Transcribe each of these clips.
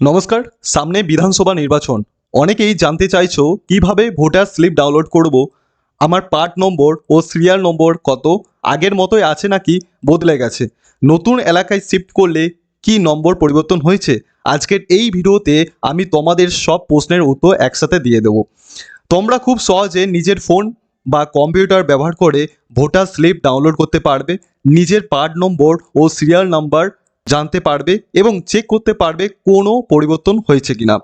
নমস্কার। সামনে বিধানসভা নির্বাচন। অনেকেই জানতে চাইছো কিভাবে ভোটার স্লিপ ডাউনলোড করব, আমার পার্ট নম্বর ও সিরিয়াল নম্বর কত, আগের মতোই আছে নাকি বদলে গেছে, নতুন এলাকায় শিফট করলে কি নম্বর পরিবর্তন হয়েছে। আজকের এই ভিডিওতে আমি তোমাদের সব প্রশ্নের উত্তর একসাথে দিয়ে দেবো। তোমরা খুব সহজে নিজের ফোন বা কম্পিউটার ব্যবহার করে ভোটার স্লিপ ডাউনলোড করতে পারবে, নিজের পার্ট নম্বর ও সিরিয়াল নাম্বার জানতে পারবে এবং চেক করতে পারবে কোনো পরিবর্তন হয়েছে কিনা।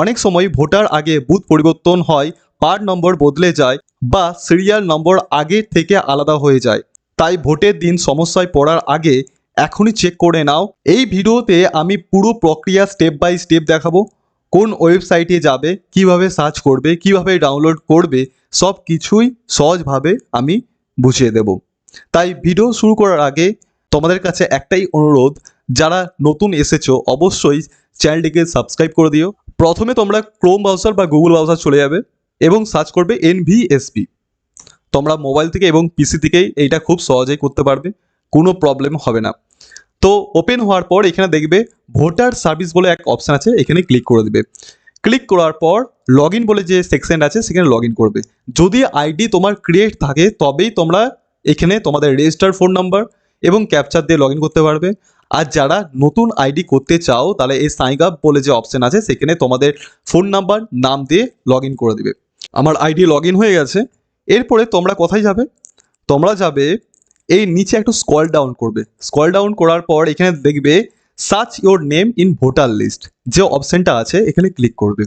অনেক সময় ভোটার আগে বুথ পরিবর্তন হয়, পার্ট নম্বর বদলে যায় বা সিরিয়াল নম্বর আগে থেকে আলাদা হয়ে যায়। তাই ভোটের দিন সমস্যায় পড়ার আগে এখনই চেক করে নাও। এই ভিডিওতে আমি পুরো প্রক্রিয়া স্টেপ বাই স্টেপ দেখাবো। কোন ওয়েবসাইটে যাবে, কিভাবে সার্চ করবে, কিভাবে ডাউনলোড করবে, সব কিছুই সহজভাবে আমি বুঝিয়ে দেব। তাই ভিডিও শুরু করার আগে তোমাদের কাছে একটাই অনুরোধ, যারা নতুন এসেছো অবশ্যই চ্যানেলটিকে সাবস্ক্রাইব করে দিও। প্রথমে তোমরা ক্রোম ব্রাউজার বা গুগল ব্রাউজার চলে যাবে এবং সার্চ করবে NVSP। তোমরা মোবাইল থেকে এবং পিসি থেকেই এইটা খুব সহজেই করতে পারবে, কোনো প্রবলেম হবে না। তো ওপেন হওয়ার পর এখানে দেখবে ভোটার সার্ভিস বলে এক অপশান আছে, এখানে ক্লিক করে দেবে। ক্লিক করার পর লগ ইন বলে যে সেকশন আছে সেখানে লগ ইন করবে। যদি আইডি তোমার ক্রিয়েট থাকে তবেই তোমরা এখানে তোমাদের রেজিস্টার ফোন নাম্বার এবং ক্যাপচার দিয়ে লগ ইন করতে পারবে। আর যারা নতুন আইডি করতে চাও তাহলে এই সাইন আপ বলে যে অপশান আছে সেখানে তোমাদের ফোন নাম্বার নাম দিয়ে লগ ইন করে দেবে। আমার আইডি লগ ইন হয়ে গেছে। এরপরে তোমরা কোথায় যাবে, তোমরা যাবে এই নিচে একটু স্ক্রল ডাউন করবে। স্ক্রল ডাউন করার পর এখানে দেখবে search your name in voter list যে অপশানটা আছে এখানে ক্লিক করবে।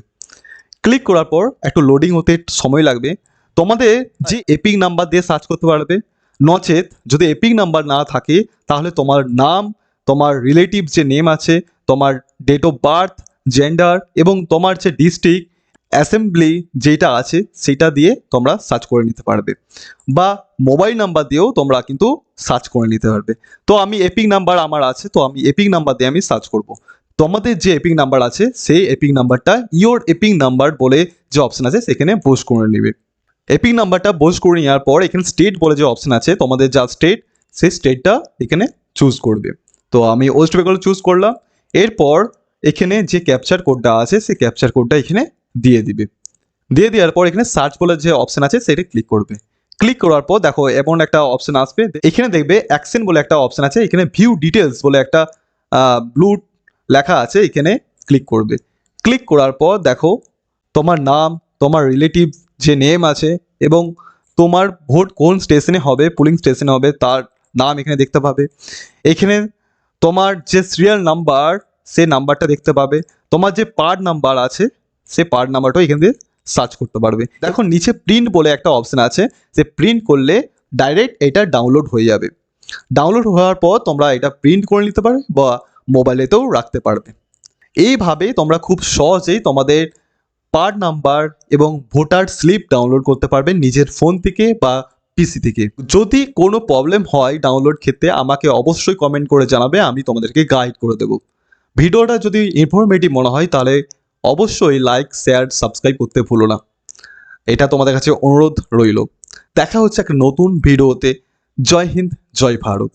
ক্লিক করার পর একটু লোডিং হতে সময় লাগবে। তোমাদের যে এপিক নাম্বার দিয়ে সার্চ করতে পারবে, নচেত যদি এপিক নাম্বার না থাকে তাহলে তোমার নাম, তোমার রিলেটিভ যে নেম আছে, তোমার ডেট অফ বার্থ, জেন্ডার এবং তোমার যে ডিস্ট্রিক্ট অ্যাসেম্বলি যেটা আছে সেটা দিয়ে তোমরা সার্চ করে নিতে পারবে, বা মোবাইল নাম্বার দিয়েও তোমরা কিন্তু সার্চ করে নিতে পারবে। তো আমি এপিক নাম্বার আমার আছে, তো আমি এপিক নাম্বার দিয়ে আমি সার্চ করব। তোমাদের যে এপিক নাম্বার আছে সেই এপিক নাম্বারটা ইওর এপিক নাম্বার বলে যে অপশন আছে সেখানে পোস্ট করে নেবে। এপিক নাম্বারটা পোস্ট করে নেওয়ার পর এখানে স্টেট বলে যে অপশন আছে, তোমাদের যা স্টেট সেই স্টেটটা এখানে চুজ করবে। তো আমি ওয়েস্ট বেঙ্গল চুজ করলাম। এরপর এখানে যে ক্যাপচার কোডটা আছে সেই ক্যাপচার কোডটা এখানে দিয়ে দিবে। দিয়ে দেওয়ার পর এখানে সার্চ বলে যে অপশন আছে সেটা ক্লিক করবে। ক্লিক করার পর দেখো এমন একটা অপশন আসবে, এখানে দেখবে অ্যাকশন বলে একটা অপশন আছে, এখানে ভিউ ডিটেলস বলে একটা ব্লু লেখা আছে, এখানে ক্লিক করবে। ক্লিক করার পর দেখো তোমার নাম, তোমার রিলেটিভ যে নেম আছে এবং তোমার ভোট কোন স্টেশনে হবে, পুলিং স্টেশনে হবে তার নাম এখানে দেখতে পাবে। এখানে তোমার যে সিরিয়াল নাম্বার সে নাম্বারটা দেখতে পাবে। তোমার যে পার্ট নাম্বার আছে সে পার্ট নাম্বারটাও এখান দিয়ে সার্চ করতে পারবে। দেখো নিচে প্রিন্ট বলে একটা অপশন আছে, যে প্রিন্ট করলে ডাইরেক্ট এটা ডাউনলোড হয়ে যাবে। ডাউনলোড হওয়ার পর তোমরা এটা প্রিন্ট করে নিতে পারবে বা মোবাইলেতেও রাখতে পারবে। এইভাবে তোমরা খুব সহজেই তোমাদের পার্ট নাম্বার এবং ভোটার স্লিপ ডাউনলোড করতে পারবে নিজের ফোন থেকে বা পিসি থেকে। যদি কোনো প্রবলেম হয় ডাউনলোড ক্ষেত্রে আমাকে অবশ্যই কমেন্ট করে জানাবে, আমি তোমাদেরকে গাইড করে দেবো। ভিডিওটা যদি ইনফরমেটিভ মনে হয় তাহলে অবশ্যই লাইক, শেয়ার, সাবস্ক্রাইব করতে ভুলো না, এটা তোমাদের কাছে অনুরোধ রইল। দেখা হচ্ছে একটা নতুন ভিডিওতে। জয় হিন্দ, জয় ভারত।